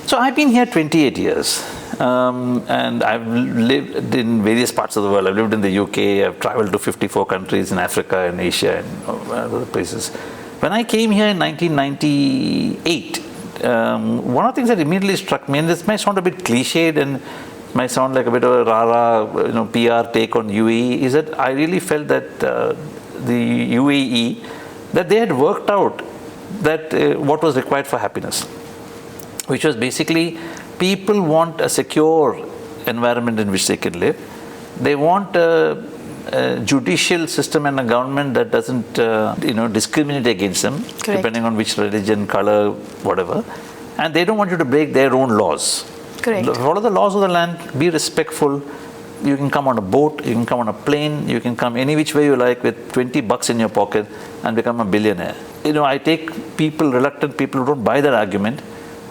So I've been here 28 years. And I've lived in various parts of the world. I've lived in the UK, I've traveled to 54 countries in Africa and Asia and other places. When I came here in 1998, one of the things that immediately struck me, and this might sound a bit cliched and might sound like a bit of a rara, PR take on UAE, is that I really felt that the UAE, that they had worked out that what was required for happiness, which was basically people want a secure environment in which they can live. They want a judicial system and a government that doesn't, discriminate against them, correct, depending on which religion, color, whatever. And they don't want you to break their own laws. Correct. Follow the laws of the land, be respectful. You can come on a boat, you can come on a plane, you can come any which way you like with $20 in your pocket and become a billionaire. I take reluctant people who don't buy that argument,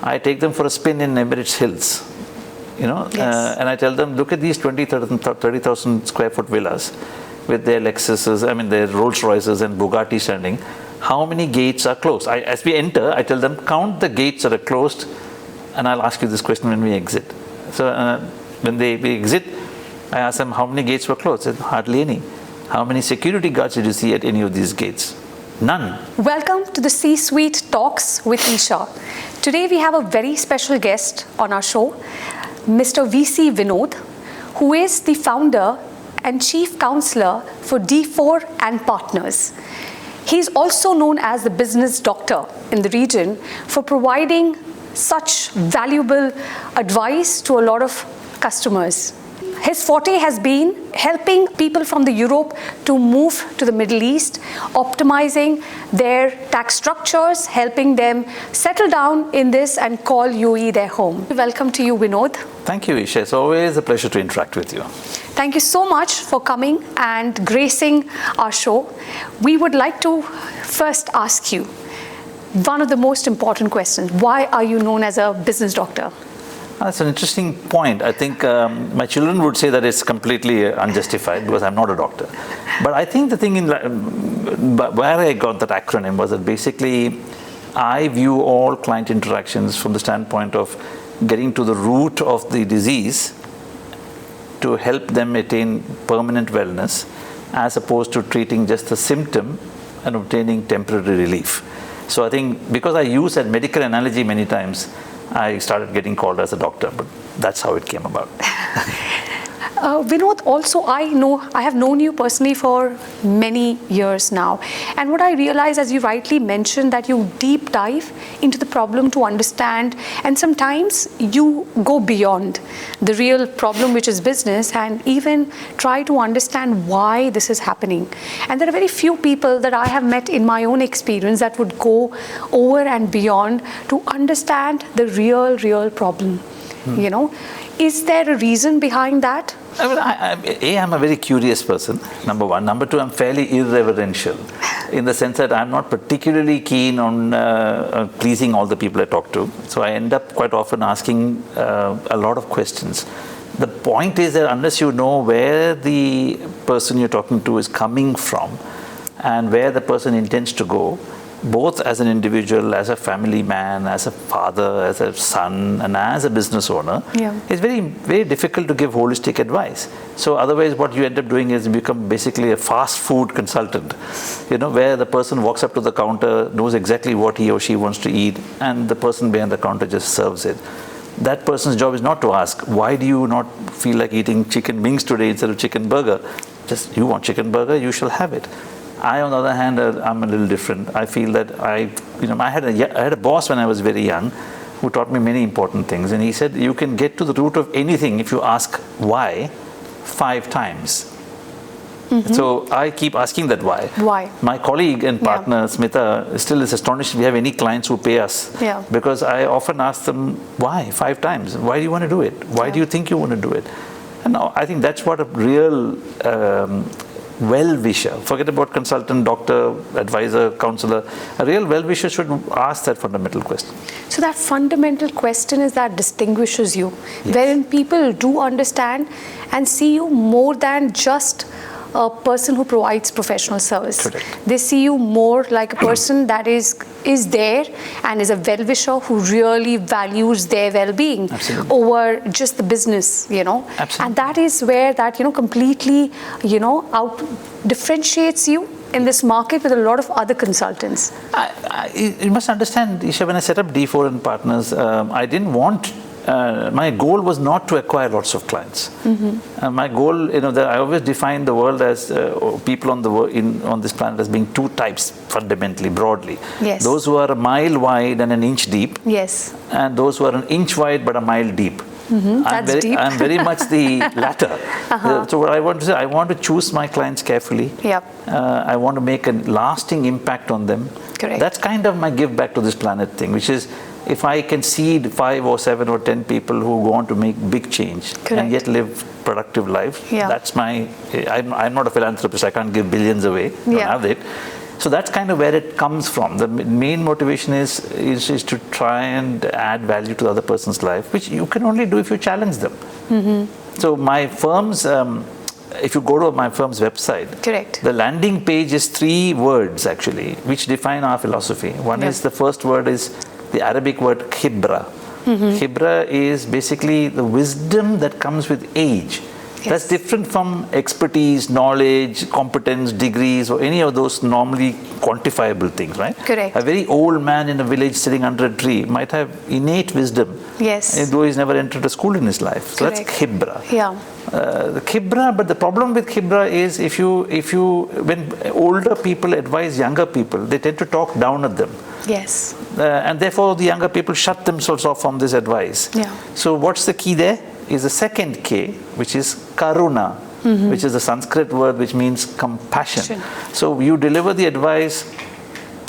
I take them for a spin in Emirates Hills, yes. And I tell them, look at these 30,000 square foot villas with their Lexuses, their Rolls Royces and Bugatti standing. How many gates are closed? As we enter, I tell them, count the gates that are closed, and I'll ask you this question when we exit. So when we exit, I ask them, how many gates were closed? They said, hardly any. How many security guards did you see at any of these gates? None. Welcome to the C-Suite Talks with Esha. Today we have a very special guest on our show, Mr. VC Vinod, who is the founder and chief counselor for D4 and Partners. He's also known as the business doctor in the region for providing such valuable advice to a lot of customers. His forte has been helping people from the Europe to move to the Middle East, optimizing their tax structures, helping them settle down in this and call UAE their home. Welcome to you, Vinod. Thank you, Esha. It's always a pleasure to interact with you. Thank you so much for coming and gracing our show. We would like to first ask you one of the most important questions. Why are you known as a business doctor? That's an interesting point. I think my children would say that it's completely unjustified because I'm not a doctor. But I think the thing where I got that acronym was that basically I view all client interactions from the standpoint of getting to the root of the disease to help them attain permanent wellness, as opposed to treating just the symptom and obtaining temporary relief. So I think because I use that medical analogy many times, I started getting called as a doctor, but that's how it came about. Vinod, also I have known you personally for many years now, and what I realize, as you rightly mentioned, that you deep dive into the problem to understand, and sometimes you go beyond the real problem, which is business, and even try to understand why this is happening. And there are very few people that I have met in my own experience that would go over and beyond to understand the real problem. Is there a reason behind that? I'm a very curious person, number one. Number two, I'm fairly irreverential in the sense that I'm not particularly keen on pleasing all the people I talk to. So I end up quite often asking a lot of questions. The point is that unless you know where the person you're talking to is coming from and where the person intends to go, both as an individual, as a family man, as a father, as a son, and as a business owner, it's very, very difficult to give holistic advice. So otherwise what you end up doing is you become basically a fast food consultant, where the person walks up to the counter, knows exactly what he or she wants to eat, and the person behind the counter just serves it. That person's job is not to ask, why do you not feel like eating chicken wings today instead of chicken burger? Just, you want chicken burger, you shall have it. I, on the other hand, I'm a little different. I feel that I had a boss when I was very young who taught me many important things. And he said, you can get to the root of anything if you ask why 5 times. Mm-hmm. So I keep asking that why. Why? My colleague and partner, Smita, still is astonished we have any clients who pay us. Yeah. Because I often ask them, why 5 times? Why do you want to do it? Why do you think you want to do it? And I think that's what a real well-wisher, forget about consultant, doctor, advisor, counselor, a real well-wisher should ask that fundamental question. So that fundamental question is that distinguishes you, wherein people do understand and see you more than just a person who provides professional service. Correct. They see you more like a person that is there and is a well-wisher who really values their well-being Absolutely. over just the business, Absolutely. And that is where that, completely, out differentiates you in this market with a lot of other consultants. You must understand, Esha, when I set up D4 and Partners, I didn't want, my goal was not to acquire lots of clients. My goal, I always define the world as people on this planet as being two types, fundamentally, broadly. Yes. Those who are a mile wide and an inch deep, Yes. and those who are an inch wide but a mile deep. That's deep. I'm very much the latter. So what I want to say, I want to choose my clients carefully. Yep. I want to make a lasting impact on them. Correct. That's kind of my give back to this planet thing, which is if I can seed 5 or 7 or 10 people who go on to make big change Correct. and yet live productive lives, Yeah. that's my, I'm not a philanthropist, I can't give billions away, I don't Yeah. have it. So that's kind of where it comes from. The main motivation is to try and add value to the other person's life, which you can only do if you challenge them. So my firm's, if you go to my firm's website, Correct. the landing page is 3 words actually, which define our philosophy. One Yeah. is, the first word is the Arabic word khibra. Khibra is basically the wisdom that comes with age. That's different from expertise, knowledge, competence, degrees, or any of those normally quantifiable things, right? Correct. A very old man in a village sitting under a tree might have innate wisdom, Yes. though he's never entered a school in his life. So that's Correct. khibra. Yeah. The khibra, but the problem with khibra is when older people advise younger people, they tend to talk down at them. Yes. And therefore the younger people shut themselves off from this advice. Yeah. So what's the key there? Is the second K, which is karuna, which is a Sanskrit word which means compassion. So you deliver the advice,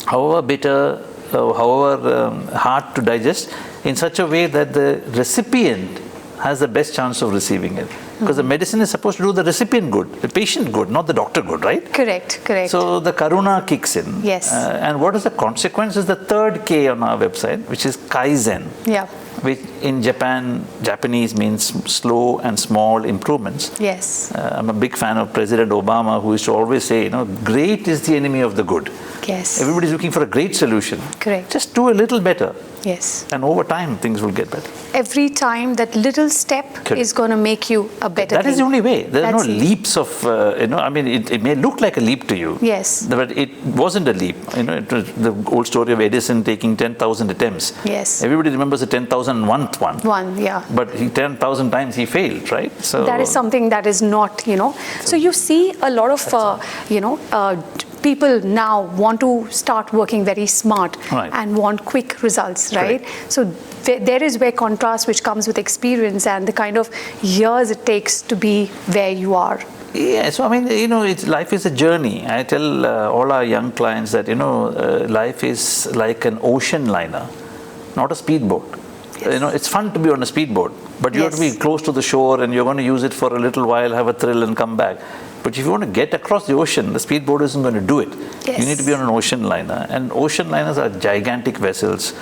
however bitter, however hard to digest, in such a way that the recipient has the best chance of receiving it. Because the medicine is supposed to do the recipient good, the patient good, not the doctor good, right? Correct. Correct. So the karuna kicks in. Yes. And what is the consequence is the third K on our website, which is kaizen. Yeah. Which in Japanese means slow and small improvements. Yes. I'm a big fan of President Obama, who used to always say, great is the enemy of the good. Yes. Everybody's looking for a great solution. Correct. Just do a little better. Yes. And over time, things will get better. Every time that little step Correct. is going to make you a better That thing. is the only way. There are no That's it. leaps of, it may look like a leap to you. Yes. But it wasn't a leap. It was the old story of Edison taking 10,000 attempts. Yes. Everybody remembers the 10,001th one. One, yeah. But 10,000 times he failed, right? So That is something that is not, So you see a lot of, people now want to start working very smart Right. and want quick results, right? Correct. So there is where contrast which comes with experience and the kind of years it takes to be where you are. Yeah, so life is a journey. I tell all our young clients that, life is like an ocean liner, not a speedboat. Yes. It's fun to be on a speedboat, but you have to be Yes. close to the shore and you're going to use it for a little while, have a thrill and come back. But if you want to get across the ocean, the speedboat isn't going to do it. Yes. You need to be on an ocean liner. And ocean liners are gigantic vessels.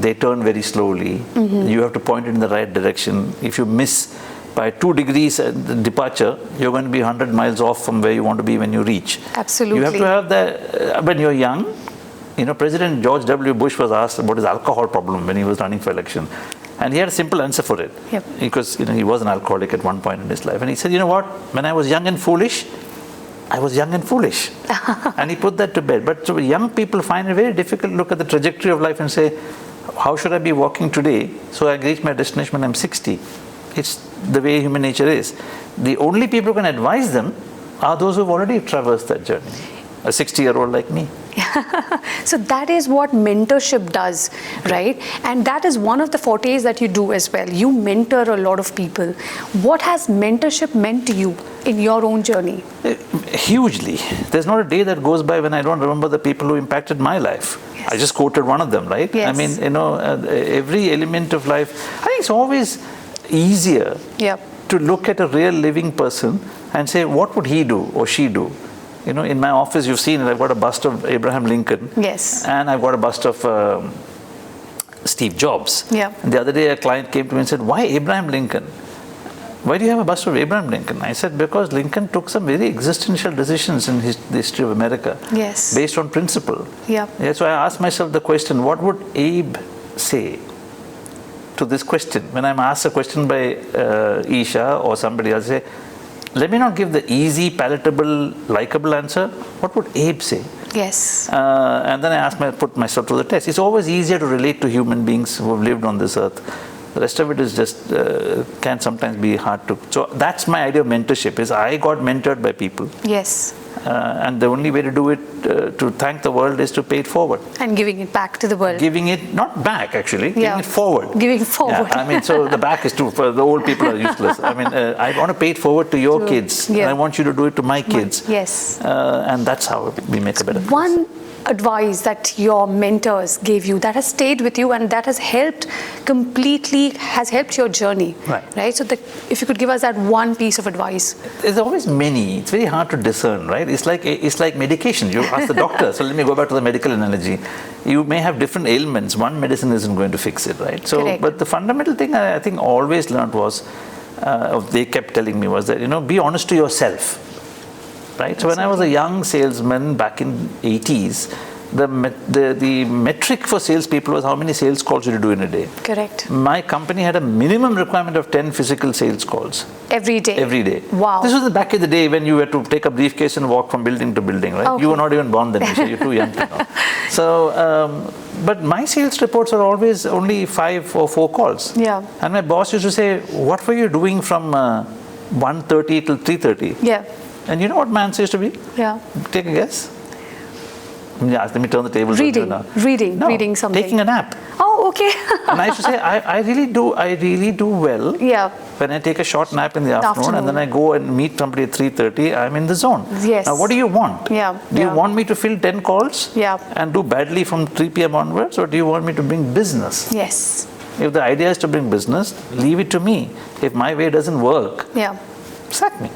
They turn very slowly. You have to point it in the right direction. If you miss by 2 degrees departure, you're going to be 100 miles off from where you want to be when you reach. Absolutely. You have to have that, when you're young, President George W. Bush was asked about his alcohol problem when he was running for election. And he had a simple answer for it. Yep. Because he was an alcoholic at one point in his life. And he said, you know what, when I was young and foolish, I was young and foolish. And he put that to bed. But so young people find it very difficult to look at the trajectory of life and say, how should I be walking today so I reach my destination when I'm 60? It's the way human nature is. The only people who can advise them are those who have already traversed that journey. A 60-year-old like me. So that is what mentorship does, right? And that is one of the fortes that you do as well. You mentor a lot of people. What has mentorship meant to you in your own journey? Hugely. There's not a day that goes by when I don't remember the people who impacted my life. Yes. I just quoted one of them, right? Yes. I mean, every element of life, I think it's always easier to look at a real living person and say, what would he do or she do? In my office, you've seen it, I've got a bust of Abraham Lincoln. Yes. And I've got a bust of Steve Jobs. Yeah. And the other day, a client came to me and said, why Abraham Lincoln? why do you have a bust of Abraham Lincoln? I said, because Lincoln took some very existential decisions in the history of America. Yes. Based on principle. Yeah. So I asked myself the question, what would Abe say to this question? When I'm asked a question by Esha or somebody else, say, let me not give the easy, palatable, likable answer. What would Abe say? Yes. And then I put myself to the test. It's always easier to relate to human beings who have lived on this earth. The rest of it is just, can sometimes be hard to. So that's my idea of mentorship, is I got mentored by people. Yes. And the only way to do it, to thank the world, is to pay it forward. And giving it back to the world. Giving it, not back actually, giving it forward. Giving forward. Yeah, I mean, so the back is too, for the old people are useless. I mean, I want to pay it forward to your kids. Yeah. And I want you to do it to my kids. Yes. And that's how we make a better place. One advice that your mentors gave you that has stayed with you and that has helped your journey. Right? So if you could give us that one piece of advice. There's always many. It's very hard to discern, right? It's like medication. You ask the doctor. So let me go back to the medical analogy. You may have different ailments. One medicine isn't going to fix it, right? So, correct. But the fundamental thing I think always learned was, they kept telling me was that, be honest to yourself. Right? So when I was a young salesman back in 80s, the metric for salespeople was how many sales calls you do in a day. Correct. My company had a minimum requirement of 10 physical sales calls. Every day? Every day. Wow. This was the back in the day when you had to take a briefcase and walk from building to building, right? Okay. You were not even born then, so you're too young to know. So, but my sales reports are always only 5 or 4 calls. Yeah. And my boss used to say, what were you doing from 1:30 till 3:30? Yeah. And you know what my answer used to be? Yeah. Take a guess. Yeah, let me turn the table. Reading something. Taking a nap. Oh, okay. And I used to say, I really do well. Yeah. When I take a short nap in the afternoon and then I go and meet somebody at 3:30, I'm in the zone. Yes. Now, what do you want? Yeah. Do you want me to fill 10 calls? Yeah. And do badly from 3 p.m. onwards, or do you want me to bring business? Yes. If the idea is to bring business, leave it to me. If my way doesn't work, sack me.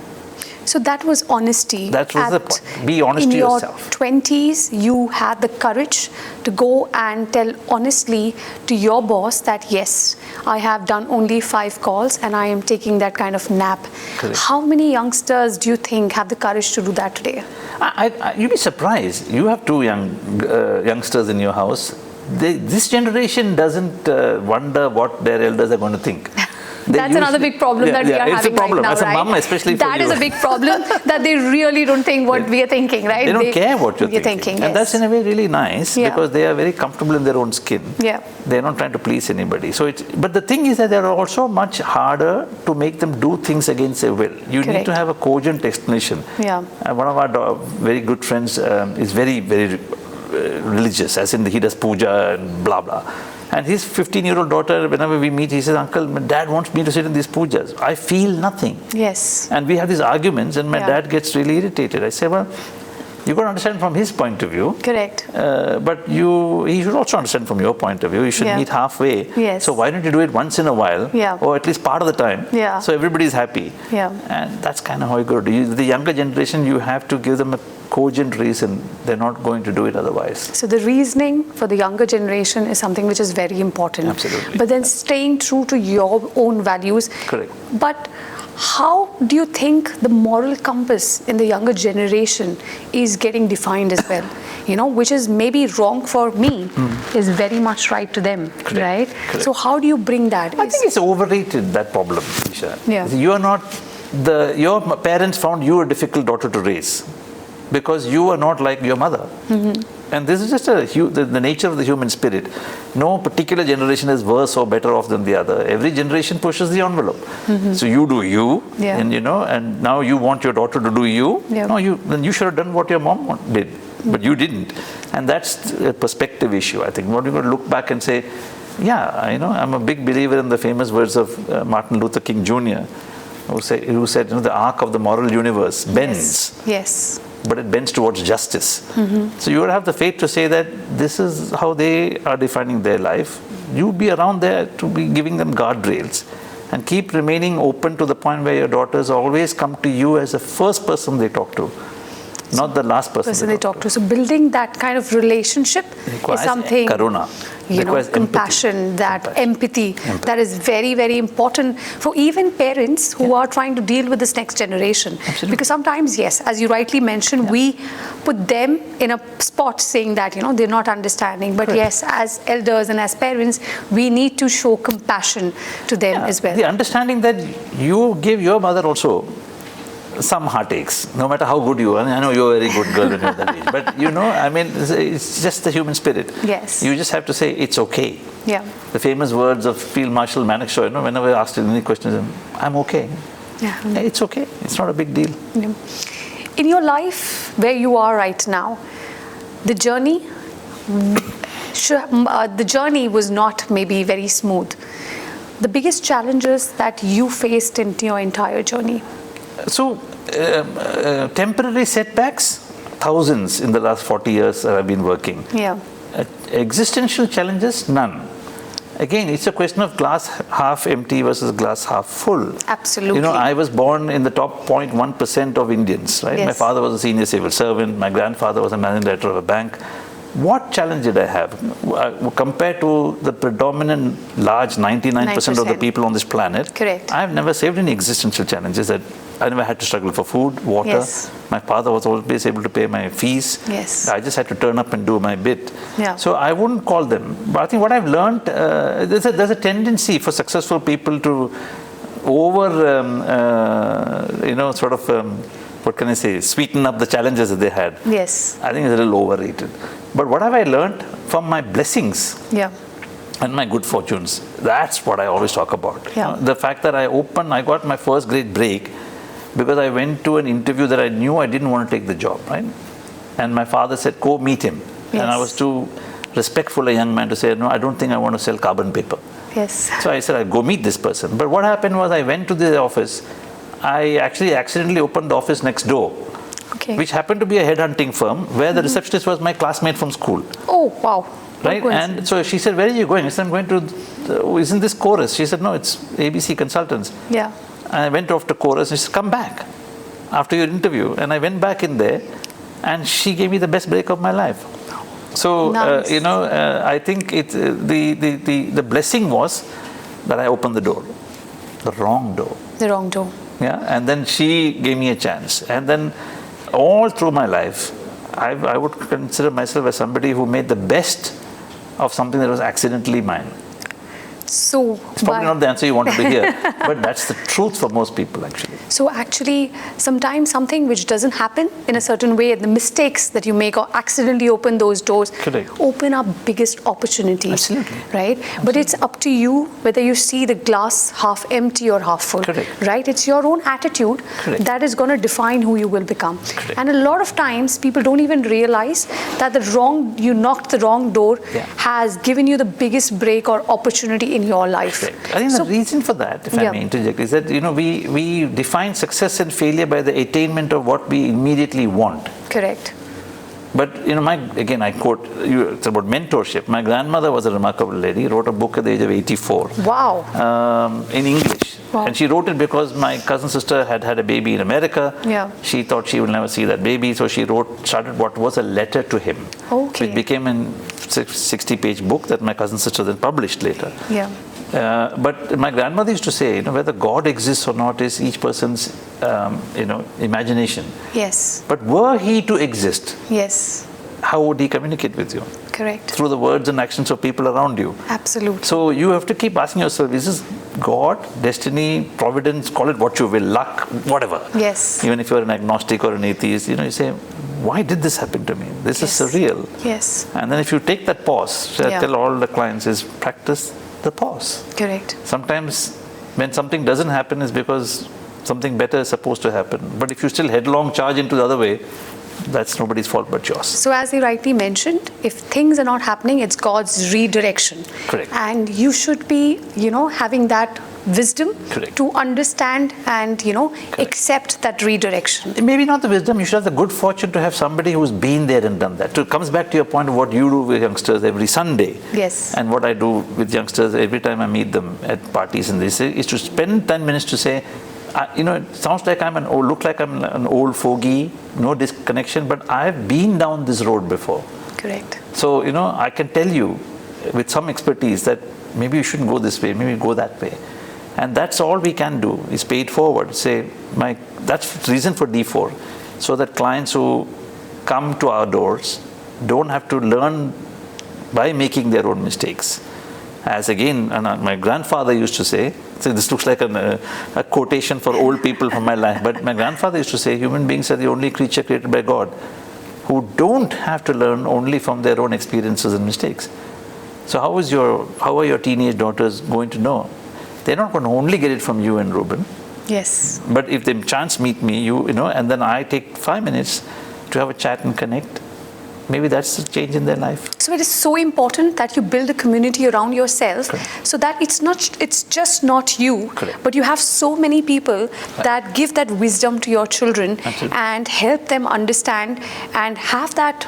So that was honesty. That was the point. Be honest to yourself. In your 20s, you had the courage to go and tell honestly to your boss that, yes, I have done only 5 calls and I am taking that kind of nap. Correct. How many youngsters do you think have the courage to do that today? You'd be surprised. You have 2 youngsters in your house. This generation doesn't wonder what their elders are going to think. That's another big problem that we are having right now. It's a problem. As a mum, especially for you. That is a big problem, that they really don't think what we are thinking, right? They don't care what you're thinking. And that's in a way really nice, because they are very comfortable in their own skin. Yeah. They're not trying to please anybody. But the thing is that they're also much harder to make them do things against their will. You need to have a cogent explanation. Yeah. One of our very good friends is very, very religious, as in he does puja and blah, blah. And his 15-year-old daughter, whenever we meet, he says, Uncle, my dad wants me to sit in these pujas. I feel nothing. Yes. And we have these arguments, and my dad gets really irritated. I say, well, you've got to understand from his point of view. Correct. But he should also understand from your point of view. You should meet halfway. Yes. So why don't you do it once in a while, or at least part of the time, so everybody's happy. Yeah. And that's kind of how you go. The younger generation, you have to give them a cogent reason. They're not going to do it otherwise. So the reasoning for the younger generation is something which is very important. Absolutely. But then staying true to your own values. Correct. But how do you think the moral compass in the younger generation is getting defined as well? Which is maybe wrong for me, is very much right to them, right? Correct. So how do you bring that? I think it's overrated, that problem, Esha. Yeah. Your parents found you a difficult daughter to raise, because you are not like your mother. And this is just the nature of the human spirit. No particular generation is worse or better off than the other. Every generation pushes the envelope. So you do you, and now you want your daughter to do you. No, then you should have done what your mom did, but you didn't. And that's a perspective issue, I think. What you're going to look back and say, I'm a big believer in the famous words of Martin Luther King Jr., who said, the arc of the moral universe bends. Yes. But it bends towards justice. So you would have the faith to say that this is how they are defining their life. You be around there to be giving them guardrails, and keep remaining open to the point where your daughters always come to you as the first person they talk to. not the last person they talk to. So building that kind of relationship is something, karuna. Compassion, empathy, that is very, very important for even parents who are trying to deal with this next generation. Absolutely. Because sometimes, yes, as you rightly mentioned, we put them in a spot saying that, they're not understanding. But yes, as elders and as parents, we need to show compassion to them as well. The understanding that you give your mother also some heartaches, no matter how good you are. I know you're a very good girl when you're that age, but it's just the human spirit. Yes. You just have to say it's okay. Yeah. The famous words of Field Marshal Manekshaw, whenever I asked him any questions, I'm okay. Yeah. It's okay. It's not a big deal. Yeah. In your life, where you are right now, the journey was not maybe very smooth. The biggest challenges that you faced in your entire journey? So, temporary setbacks, thousands in the last 40 years that I've been working. Yeah. Existential challenges, none. Again, it's a question of glass half empty versus glass half full. Absolutely. I was born in the top 0.1% of Indians, right? Yes. My father was a senior civil servant. My grandfather was a managing director of a bank. What challenge did I have compared to the predominant large 99% of the people on this planet? Correct. I've never saved any existential challenges. That I never had to struggle for food, water. Yes. My father was always able to pay my fees. Yes. I just had to turn up and do my bit. Yeah. So I wouldn't call them. But I think what I've learned, there's a tendency for successful people to what can I say, sweeten up the challenges that they had. Yes. I think it's a little overrated. But what have I learned from my blessings? Yeah. And my good fortunes? That's what I always talk about. Yeah. The fact that I got my first great break because I went to an interview that I knew I didn't want to take the job, right? And my father said, go meet him. Yes. And I was too respectful a young man to say, no, I don't think I want to sell carbon paper. Yes. So I said, I'll go meet this person. But what happened was I went to the office. I actually accidentally opened the office next door, which happened to be a headhunting firm where the receptionist was my classmate from school. Oh, wow. Right? And so she said, where are you going? I said, I'm going to, isn't this Chorus? She said, no, it's ABC Consultants. Yeah. And I went off to Chorus and she said, come back after your interview. And I went back in there and she gave me the best break of my life. So, nice. I think the blessing was that I opened the door, the wrong door. The wrong door. Yeah, and then she gave me a chance. And then all through my life, I would consider myself as somebody who made the best of something that was accidentally mine. So it's probably not the answer you wanted to hear, but that's the truth for most people, actually. So actually, sometimes something which doesn't happen in a certain way, the mistakes that you make or accidentally open those doors, open up biggest opportunities. Absolutely. Right? Absolutely. But it's up to you whether you see the glass half empty or half full. Right? It's your own attitude that is going to define who you will become. And a lot of times, people don't even realize that you knocked the wrong door has given you the biggest break or opportunity in your life. I think the reason for that, if I may interject, is that we define success and failure by the attainment of what we immediately want. Correct. But again, I quote you. It's about mentorship. My grandmother was a remarkable lady. Wrote a book at the age of 84. Wow. In English. Wow. And she wrote it because my cousin sister had a baby in America. Yeah. She thought she would never see that baby, so she started what was a letter to him. Okay. Which became a 60-page book that my cousin sister then published later. Yeah. But my grandmother used to say, whether God exists or not is each person's, imagination. Yes. But were he to exist, yes, how would he communicate with you? Correct. Through the words and actions of people around you. Absolutely. So you have to keep asking yourself, is this God, destiny, providence, call it what you will, luck, whatever. Yes. Even if you're an agnostic or an atheist, you say, why did this happen to me? This is surreal. Yes. And then if you take that pause, I tell all the clients is practice the pause. Correct. Sometimes when something doesn't happen is because something better is supposed to happen. But if you still headlong charge into the other way, that's nobody's fault but yours. So as you rightly mentioned, if things are not happening, it's God's redirection. Correct. And you should be, having that wisdom to understand and, accept that redirection. Maybe not the wisdom, you should have the good fortune to have somebody who's been there and done that. So it comes back to your point of what you do with youngsters every Sunday. Yes. And what I do with youngsters every time I meet them at parties and this is to spend 10 minutes to say, it sounds like look like I'm an old fogey, no disconnection, but I've been down this road before. Correct. So, I can tell you with some expertise that maybe you shouldn't go this way, maybe go that way. And that's all we can do, is pay it forward. Say, that's reason for D4, so that clients who come to our doors don't have to learn by making their own mistakes. As again, my grandfather used to say, so this looks like a quotation for old people from my life, but my grandfather used to say, human beings are the only creature created by God who don't have to learn only from their own experiences and mistakes. So how are your teenage daughters going to know? They're not going to only get it from you and Ruben. Yes. But if they chance meet me, and then I take 5 minutes to have a chat and connect, maybe that's the change in their life. So it is so important that you build a community around yourself. Correct. So that it's just not you, Correct. but you have so many people that give that wisdom to your children. Absolutely. And help them understand and have that,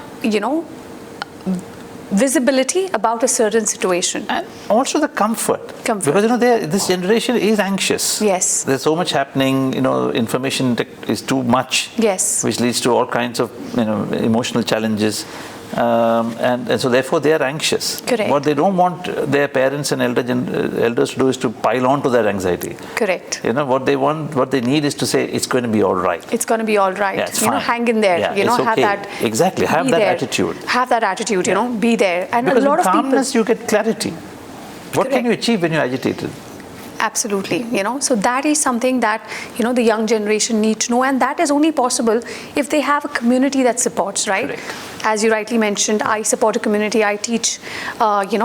visibility about a certain situation. And also the comfort. Comfort. Because this generation is anxious. Yes. There's so much happening, information is too much. Yes. Which leads to all kinds of emotional challenges. And so therefore they are anxious. Correct. What they don't want their parents and elders to do is to pile on to that anxiety. Correct. What they need is to say, it's going to be all right. It's going to be all right. Yeah, it's fine. Hang in there. Yeah, it's have okay. that. Exactly. Have be that there. attitude. Have that attitude. Be there. And because a lot in of calmness people. you get clarity. What can Correct. you achieve when you're agitated? Absolutely, so that is something that the young generation need to know, and that is only possible if they have a community that supports, right? Correct. As you rightly mentioned, I support a community. I teach, Sunday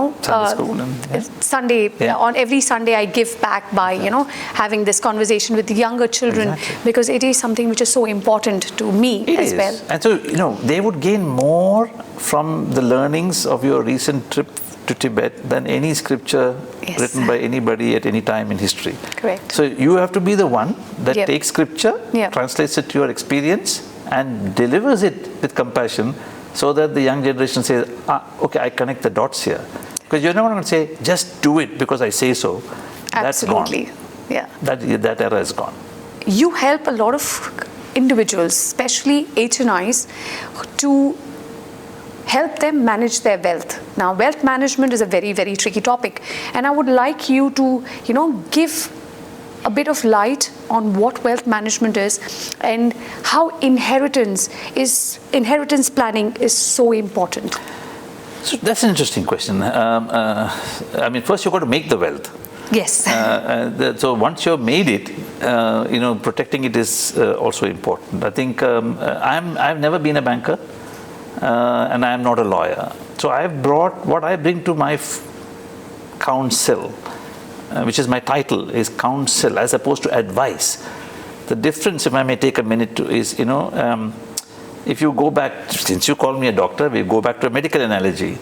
school and, Sunday. Yeah. On every Sunday, I give back by having this conversation with the younger children, Exactly. because it is something which is so important to me as well. And so they would gain more from the learnings of your recent trip to Tibet than any scripture Yes. written by anybody at any time in history. Correct. So you have to be the one that Yep. takes scripture, Yep. translates it to your experience, and delivers it with compassion, so that the young generation says, okay, I connect the dots here. Because you're not going to say, just do it because I say so. Absolutely, yeah. That's gone. That era is gone. You help a lot of individuals, especially HNIs, to help them manage their wealth. Now, wealth management is a very, very tricky topic, and I would like you to, give a bit of light on what wealth management is and how inheritance planning is so important. So that's an interesting question. First you've got to make the wealth. Yes. So once you've made it, protecting it is also important. I think I've never been a banker, and I'm not a lawyer. So I've brought what I bring to my counsel, which is my title, is counsel as opposed to advice. The difference, if I may take a minute to, is, if you go back, since you call me a doctor, we go back to a medical analogy.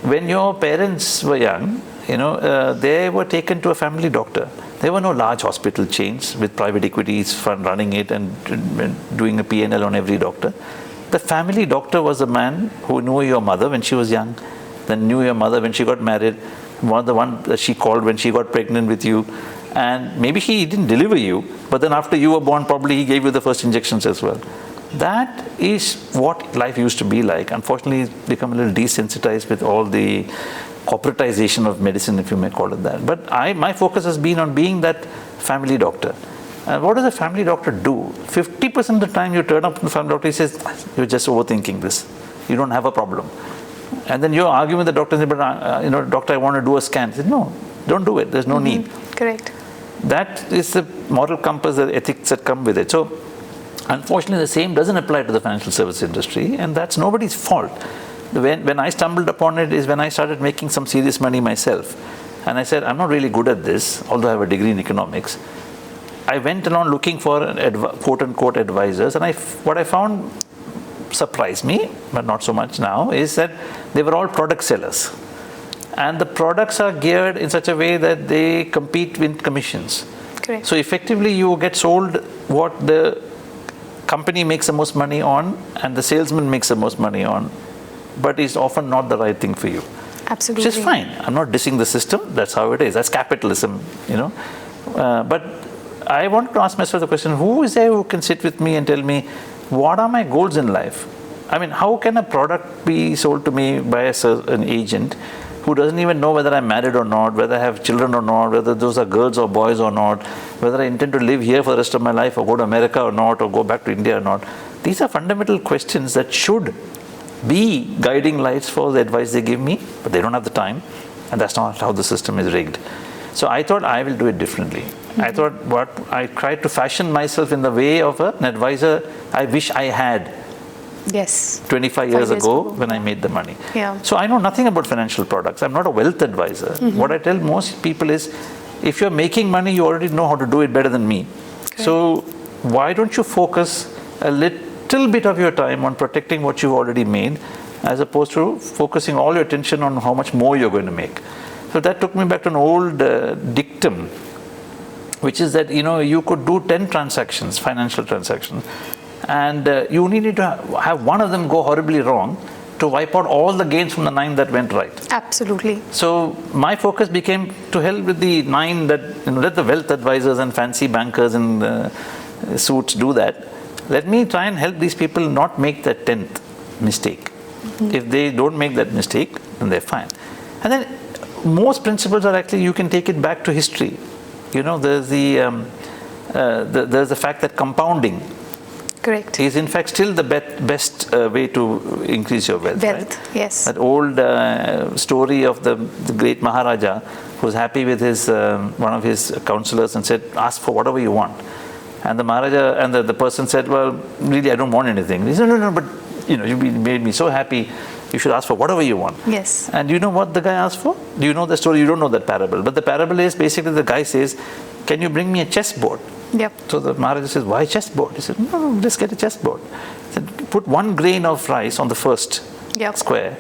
When your parents were young, they were taken to a family doctor. There were no large hospital chains with private equities fund running it and doing a P&L on every doctor. The family doctor was a man who knew your mother when she was young, then knew your mother when she got married, the one that she called when she got pregnant with you, and maybe he didn't deliver you, but then after you were born, probably he gave you the first injections as well. That is what life used to be like. Unfortunately, it's become a little desensitized with all the corporatization of medicine, if you may call it that. But my focus has been on being that family doctor. And what does a family doctor do? 50% of the time you turn up to the family doctor, he says, you're just overthinking this. You don't have a problem. And then you're arguing with the doctor, and say, but doctor, I want to do a scan. He says, no, don't do it. There's no need. Correct. That is the moral compass, the ethics that come with it. So, unfortunately, the same doesn't apply to the financial service industry, and that's nobody's fault. When I stumbled upon it is when I started making some serious money myself. And I said, I'm not really good at this, although I have a degree in economics. I went along looking for quote-unquote advisors, and what I found surprised me, but not so much now, is that they were all product sellers. And the products are geared in such a way that they compete with commissions. Correct. So effectively, you get sold what the company makes the most money on and the salesman makes the most money on, but it's often not the right thing for you. Absolutely. Which is fine. I'm not dissing the system. That's how it is. That's capitalism, But I want to ask myself the question, who is there who can sit with me and tell me, what are my goals in life? I mean, how can a product be sold to me by an agent who doesn't even know whether I'm married or not, whether I have children or not, whether those are girls or boys or not, whether I intend to live here for the rest of my life or go to America or not, or go back to India or not? These are fundamental questions that should be guiding lights for the advice they give me, but they don't have the time, and that's not how the system is rigged. So I thought I will do it differently. I thought I tried to fashion myself in the way of an advisor I wish I had. Yes. 25 years ago when I made the money. Yeah. So I know nothing about financial products. I'm not a wealth advisor. What I tell most people is, if you're making money, you already know how to do it better than me. Okay. So why don't you focus a little bit of your time on protecting what you've already made, as opposed to focusing all your attention on how much more you're going to make. So that took me back to an old dictum, which is that, you could do 10 transactions, financial transactions, and you only need to have one of them go horribly wrong to wipe out all the gains from the 9 that went right. Absolutely. So my focus became to hell with the 9 that, let the wealth advisors and fancy bankers in suits do that. Let me try and help these people not make that 10th mistake. If they don't make that mistake, then they're fine. And then most principles are actually, you can take it back to history. There's the fact that compounding Correct. is in fact still the best way to increase your wealth. Wealth, right? yes. That old story of the great Maharaja who was happy with one of his counselors and said, ask for whatever you want. And the Maharaja and the person said, well, really, I don't want anything. He said, no, but you made me so happy. You should ask for whatever you want. Yes. And do you know what the guy asked for? Do you know the story? You don't know that parable. But the parable is basically, the guy says, can you bring me a chessboard? Yep. So the Maharaja says, why chessboard? He said, no, let's get a chessboard. He said, put 1 grain of rice on the first square,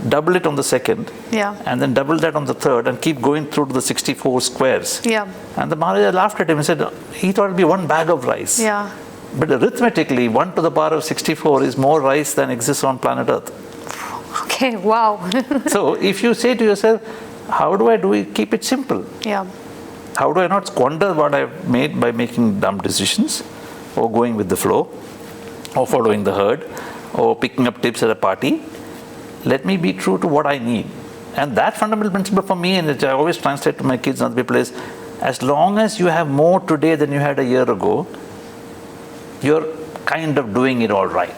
double it on the second, and then double that on the third, and keep going through to the 64 squares. Yeah. And the Maharaja laughed at him and said, he thought it would be 1 bag of rice. Yeah. But arithmetically, 1 to the power of 64 is more rice than exists on planet Earth. Okay, wow. So if you say to yourself, how do I keep it simple? Yeah. How do I not squander what I've made by making dumb decisions, or going with the flow, or following the herd, or picking up tips at a party? Let me be true to what I need. And that fundamental principle for me, and which I always translate to my kids and other people, is, as long as you have more today than you had a year ago, you're kind of doing it all right.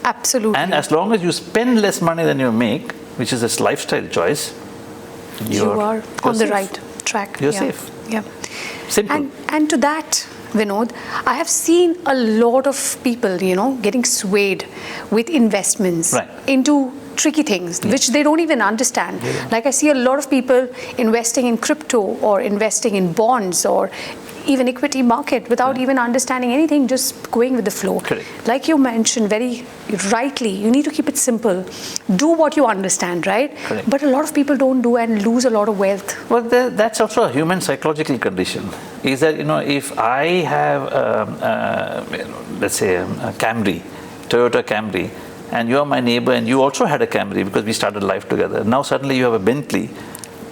Absolutely. And as long as you spend less money than you make, which is a lifestyle choice, you are on the right track. You're safe. Yeah. Simple. And to that, Vinod, I have seen a lot of people, getting swayed with investments into tricky things, which they don't even understand. Yeah. Like I see a lot of people investing in crypto or investing in bonds or even equity market without even understanding anything, just going with the flow. Correct. Like you mentioned very rightly, you need to keep it simple. Do what you understand, right? Correct. But a lot of people don't do and lose a lot of wealth. Well, that's also a human psychological condition. Is that, if I have, let's say, a Camry, Toyota Camry, and you're my neighbor and you also had a Camry because we started life together. Now suddenly you have a Bentley.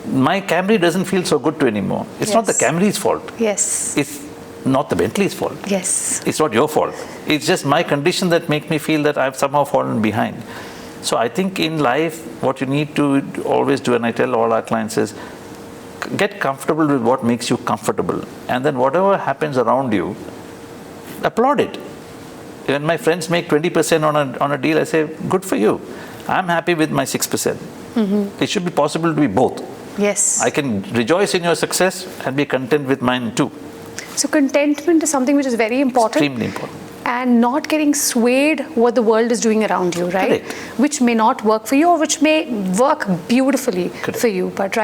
My Camry doesn't feel so good to anymore. It's not the Camry's fault. Yes. It's not the Bentley's fault. Yes. It's not your fault. It's just my condition that makes me feel that I've somehow fallen behind. So I think in life, what you need to always do, and I tell all our clients, is get comfortable with what makes you comfortable. And then whatever happens around you, applaud it. When my friends make 20% on a deal, I say, good for you. I'm happy with my 6%. It should be possible to be both. Yes. I can rejoice in your success and be content with mine too. So contentment is something which is very important. Extremely important. And not getting swayed what the world is doing around you, right? Correct. Which may not work for you or which may work beautifully for you. But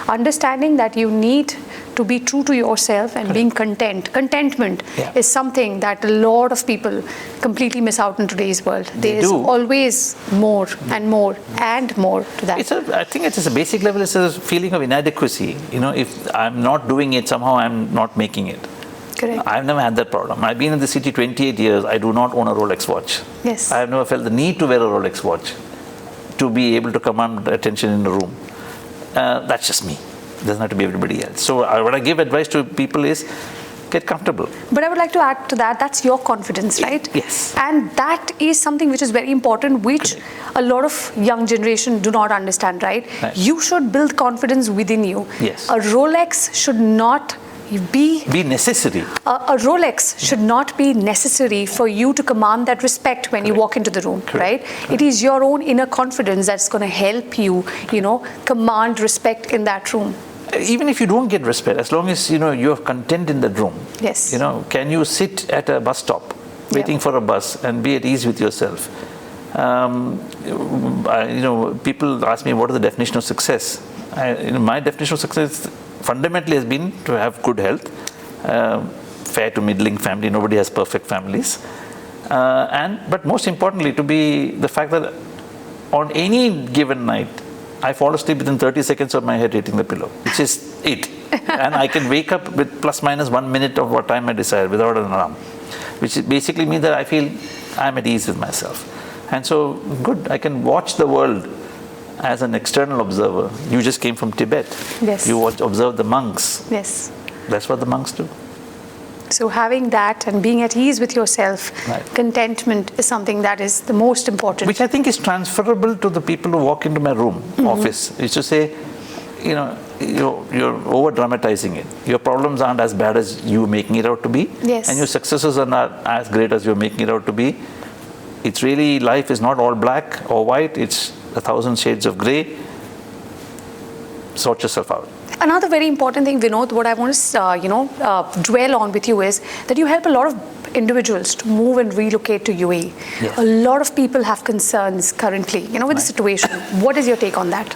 understanding that you need to be true to yourself and being content. Contentment is something that a lot of people completely miss out in today's world. There's always more and more and more to that. I think at a basic level, it's a feeling of inadequacy. If I'm not doing it, somehow I'm not making it. Correct. I've never had that problem. I've been in the city 28 years. I do not own a Rolex watch. Yes. I've never felt the need to wear a Rolex watch to be able to command attention in the room. That's just me. It doesn't have to be everybody else. So what I give advice to people is, get comfortable. But I would like to add to that, that's your confidence, right? Yes. And that is something which is very important, which a lot of young generation do not understand, right? Right. You should build confidence within you. Yes. A Rolex should not be necessary. a Rolex should not be necessary for you to command that respect when you walk into the room, right? It is your own inner confidence that's going to help you, command respect in that room. Even if you don't get respect, as long as you're content in that room. Yes. Can you sit at a bus stop waiting for a bus and be at ease with yourself? People ask me what is the definition of success. My definition of success fundamentally has been to have good health, fair to middling family. Nobody has perfect families, but most importantly, to be the fact that on any given night, I fall asleep within 30 seconds of my head hitting the pillow, which is it. And I can wake up with plus minus 1 minute of what time I desire without an alarm, which basically means that I feel I'm at ease with myself. And so, good, I can watch the world as an external observer. You just came from Tibet. Yes. You observe the monks. Yes. That's what the monks do. So having that and being at ease with yourself, Right. Contentment is something that is the most important. Which I think is transferable to the people who walk into my room, office. It's to say, you're over dramatizing it. Your problems aren't as bad as you're making it out to be. Yes. And your successes are not as great as you're making it out to be. It's really, life is not all black or white. It's 1,000 shades of grey. Sort yourself out. Another very important thing, Vinod, what I want to dwell on with you is that you help a lot of individuals to move and relocate to UAE. Yes. A lot of people have concerns currently, with the situation. What is your take on that?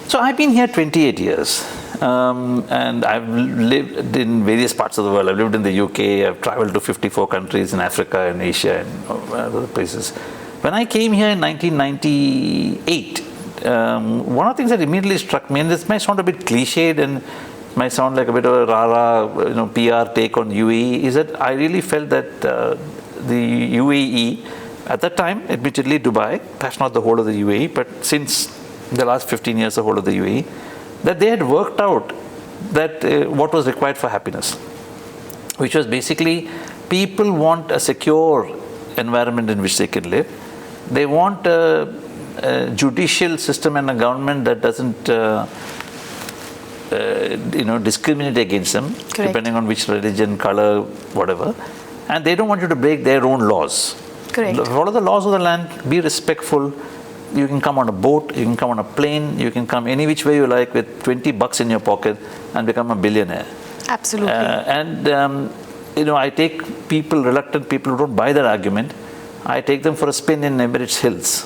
So I've been here 28 years. And I've lived in various parts of the world. I've lived in the UK, I've traveled to 54 countries in Africa and Asia and other places. When I came here in 1998, one of the things that immediately struck me, and this might sound a bit cliched and might sound like a bit of a rara, PR take on UAE, is that I really felt that the UAE, at that time, admittedly Dubai, perhaps not the whole of the UAE, but since the last 15 years, the whole of the UAE, that they had worked out that what was required for happiness, which was basically people want a secure environment in which they can live. They want a judicial system and a government that doesn't discriminate against them, Correct. depending on which religion, color, whatever. And they don't want you to break their own laws. Correct. Follow the laws of the land, be respectful. You can come on a boat, you can come on a plane, you can come any which way you like with $20 in your pocket and become a billionaire. Absolutely. I take people, reluctant people who don't buy that argument, I take them for a spin in Emirates Hills.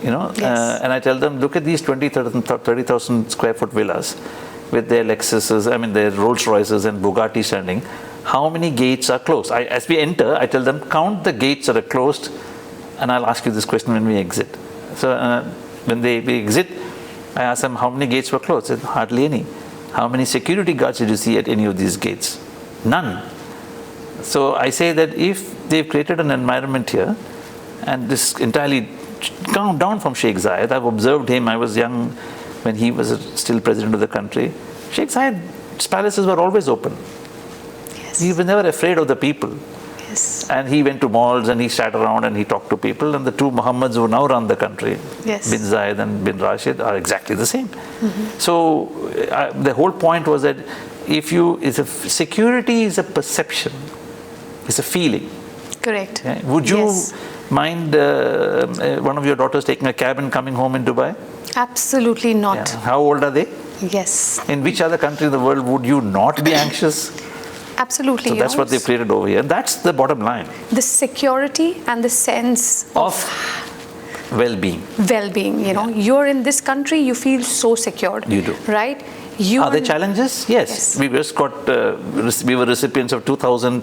Yes. And I tell them, look at these 30,000 square foot villas with their Lexuses, their Rolls Royces and Bugatti standing. How many gates are closed? As we enter, I tell them, count the gates that are closed, and I'll ask you this question when we exit. So when we exit, I ask them how many gates were closed. They said, hardly any. How many security guards did you see at any of these gates? None. So I say that if they've created an environment here, and this entirely down from Sheikh Zayed, I've observed him, I was young when he was still president of the country. Sheikh Zayed's palaces were always open. Yes. He was never afraid of the people. Yes. And he went to malls and he sat around and he talked to people, and the two Muhammads who now run the country, Yes. bin Zayed and bin Rashid, are exactly the same. So the whole point was that security is a perception, it's a feeling. Correct. Okay? Would you Yes. mind one of your daughters taking a cab and coming home in Dubai? Absolutely not. Yeah. How old are they? Yes. In which other country in the world would you not be anxious? Absolutely. So that's what they've created over here. That's the bottom line The security and the sense of well-being. well-being. You're in this country, you feel so secured. You do. Right? Are there challenges? Yes. Yes. We just got, we were recipients of 2,000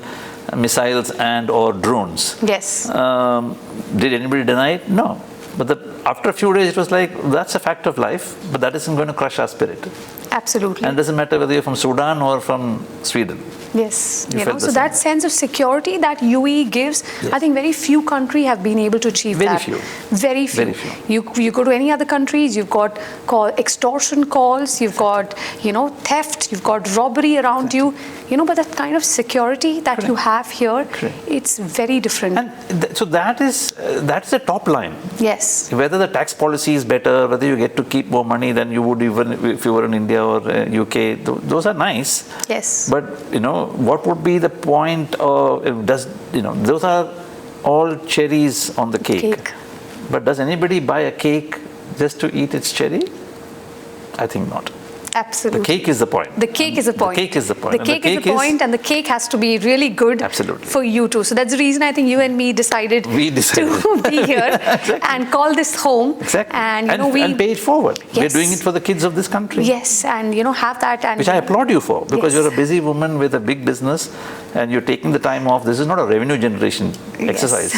missiles and or drones. Yes. Did anybody deny it? No. But after a few days, it was like, that's a fact of life, but that isn't going to crush our spirit. Absolutely. And it doesn't matter whether you're from Sudan or from Sweden. Yes, You felt the so same that way. sense of security that UAE gives, Yes. I think very few countries have been able to achieve Very that. few. Very few. Very few. You go to any other countries, you've got extortion calls, you've got theft, you've got robbery around you, but that kind of security that you have here, it's very different. And so that's the top line. Yes. Whether the tax policy is better, whether you get to keep more money than you would even if you were in India or UK, those are nice. Yes. But what would be the point of those are all cherries on the cake. But does anybody buy a cake just to eat its cherry? I think not. Absolutely. The cake is the point. The cake is the point. The cake is the point. The cake is the point, and the cake has to be really good for you too. So that's the reason I think you and me decided to be here Exactly. and call this home. Exactly. And and pay it forward. Yes. We're doing it for the kids of this country. Yes, and have that. And which I applaud you for, because Yes. you're a busy woman with a big business and you're taking the time off. This is not a revenue generation exercise,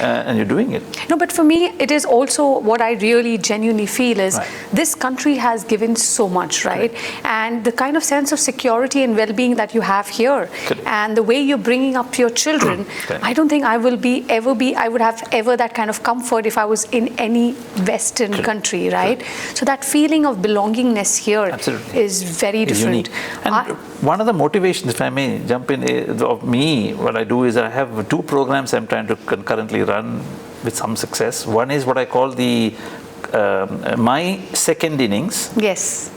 and you're doing it. No, but for me, it is also what I really genuinely feel is this country has given so much, right? And the kind of sense of security and well-being that you have here, and the way you're bringing up your children, I don't think I would have ever that kind of comfort if I was in any Western country, right? So that feeling of belongingness here is very different. Unique. And one of the motivations, if I may jump in, of me, what I do is I have 2 programs I'm trying to concurrently run with some success. One is what I call the my second innings. Yes.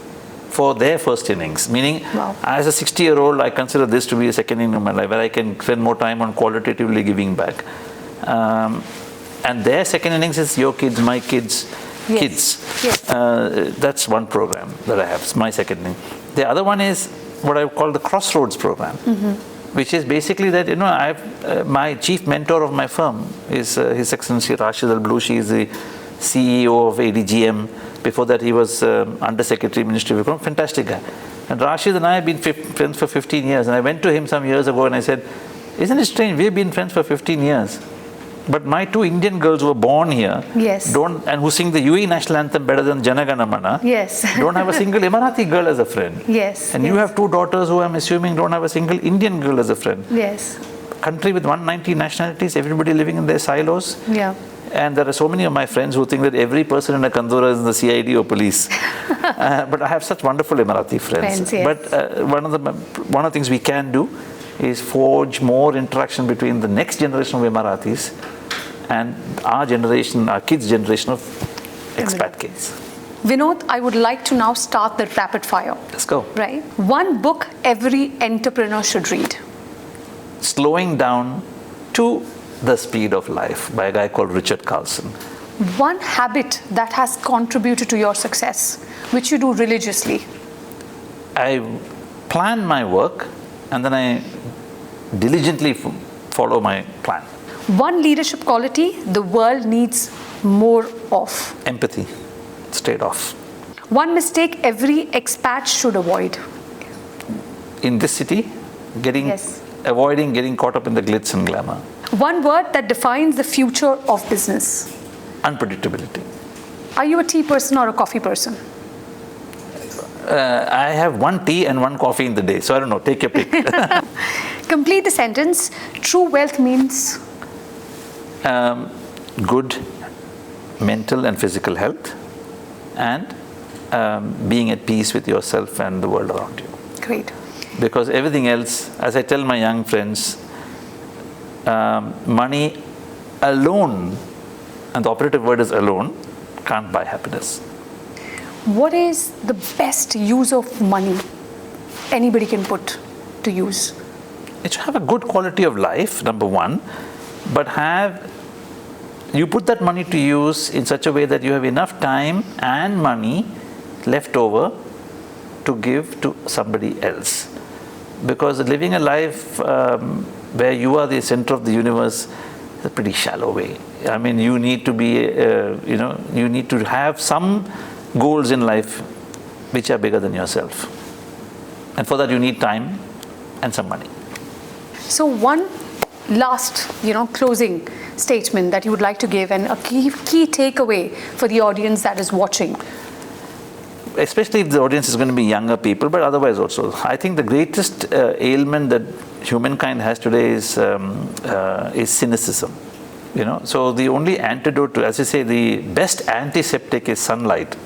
For their first innings, meaning as a 60-year-old, I consider this to be a second inning of my life where I can spend more time on qualitatively giving back. And their second innings is your kids, my kids, kids. Yes. That's one program that I have. It's my second inning. The other one is what I call the Crossroads program, which is basically that my chief mentor of my firm is His Excellency Rashid Al-Blushi, is the CEO of ADGM. Before that, he was Under Secretary, Ministry of Economy. Fantastic guy. And Rashid and I have been friends for 15 years. And I went to him some years ago and I said, isn't it strange? We've been friends for 15 years. But my 2 Indian girls who were born here and who sing the UAE national anthem better than Jana Gana Mana don't have a single Emirati girl as a friend. Yes. And you have 2 daughters who I'm assuming don't have a single Indian girl as a friend. Yes. Country with 190 nationalities, everybody living in their silos. Yeah. And there are so many of my friends who think that every person in a Kandura is in the CID or police. But I have such wonderful Emirati friends. But one of the things we can do is forge more interaction between the next generation of Emiratis and our generation, our kids' generation of expat kids. Vinod, I would like to now start the rapid fire. Let's go. Right. One book every entrepreneur should read. Slowing Down to the Speed of Life by a guy called Richard Carlson. One habit that has contributed to your success, which you do religiously. I plan my work and then I diligently follow my plan. One leadership quality the world needs more of. Empathy, straight off. One mistake every expat should avoid. In this city, avoiding getting caught up in the glitz and glamour. One word that defines the future of business. Unpredictability. Are you a tea person or a coffee person? I have 1 tea and 1 coffee in the day, so I don't know, take your pick. Complete the sentence. True wealth means? Good mental and physical health, and being at peace with yourself and the world around you. Great. Because everything else, as I tell my young friends, money alone, and the operative word is alone, can't buy happiness. What is the best use of money anybody can put to use? It should have a good quality of life, number one, but you put that money to use in such a way that you have enough time and money left over to give to somebody else. Because living a life where you are the center of the universe is a pretty shallow way. I mean, you need to be, you need to have some goals in life which are bigger than yourself. And for that you need time and some money. So one last, closing statement that you would like to give and a key takeaway for the audience that is watching. especially if the audience is going to be younger people, but otherwise also. I think the greatest ailment that humankind has today is cynicism. So the only antidote to, as you say, the best antiseptic is sunlight.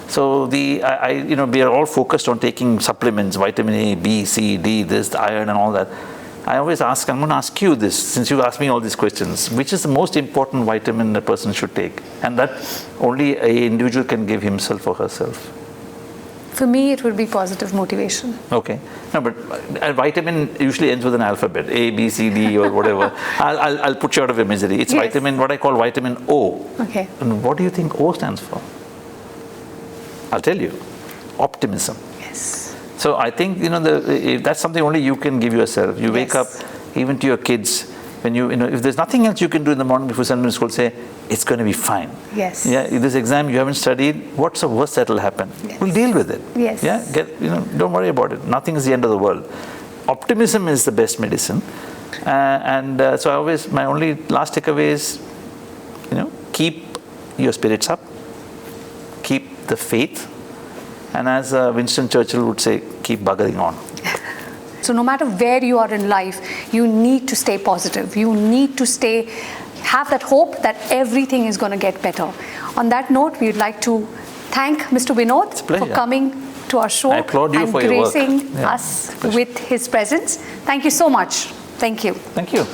So we are all focused on taking supplements, vitamin A, B, C, D, this, the iron and all that. I always ask, I'm going to ask you this, since you asked me all these questions, which is the most important vitamin a person should take? And that only an individual can give himself or herself. For me, it would be positive motivation. Okay. No, but a vitamin usually ends with an alphabet, A, B, C, D, or whatever. I'll put you out of your misery. It's vitamin, what I call vitamin O. Okay. And what do you think O stands for? I'll tell you. Optimism. Yes. So I think, that's something only you can give yourself. You wake up, even to your kids, when if there's nothing else you can do in the morning before sending them to school, say, it's going to be fine. Yes. Yeah, if this exam you haven't studied, what's the worst that will happen? Yes. We'll deal with it. Yes. Yeah, don't worry about it. Nothing is the end of the world. Optimism is the best medicine. So my only last takeaway is, keep your spirits up, keep the faith, and as Winston Churchill would say, keep buggering on. So no matter where you are in life, you need to stay positive. You need to have that hope that everything is going to get better. On that note, we'd like to thank Mr. Vinod for coming to our show. I applaud you for your work. And gracing us with his presence. Thank you so much. Thank you. Thank you.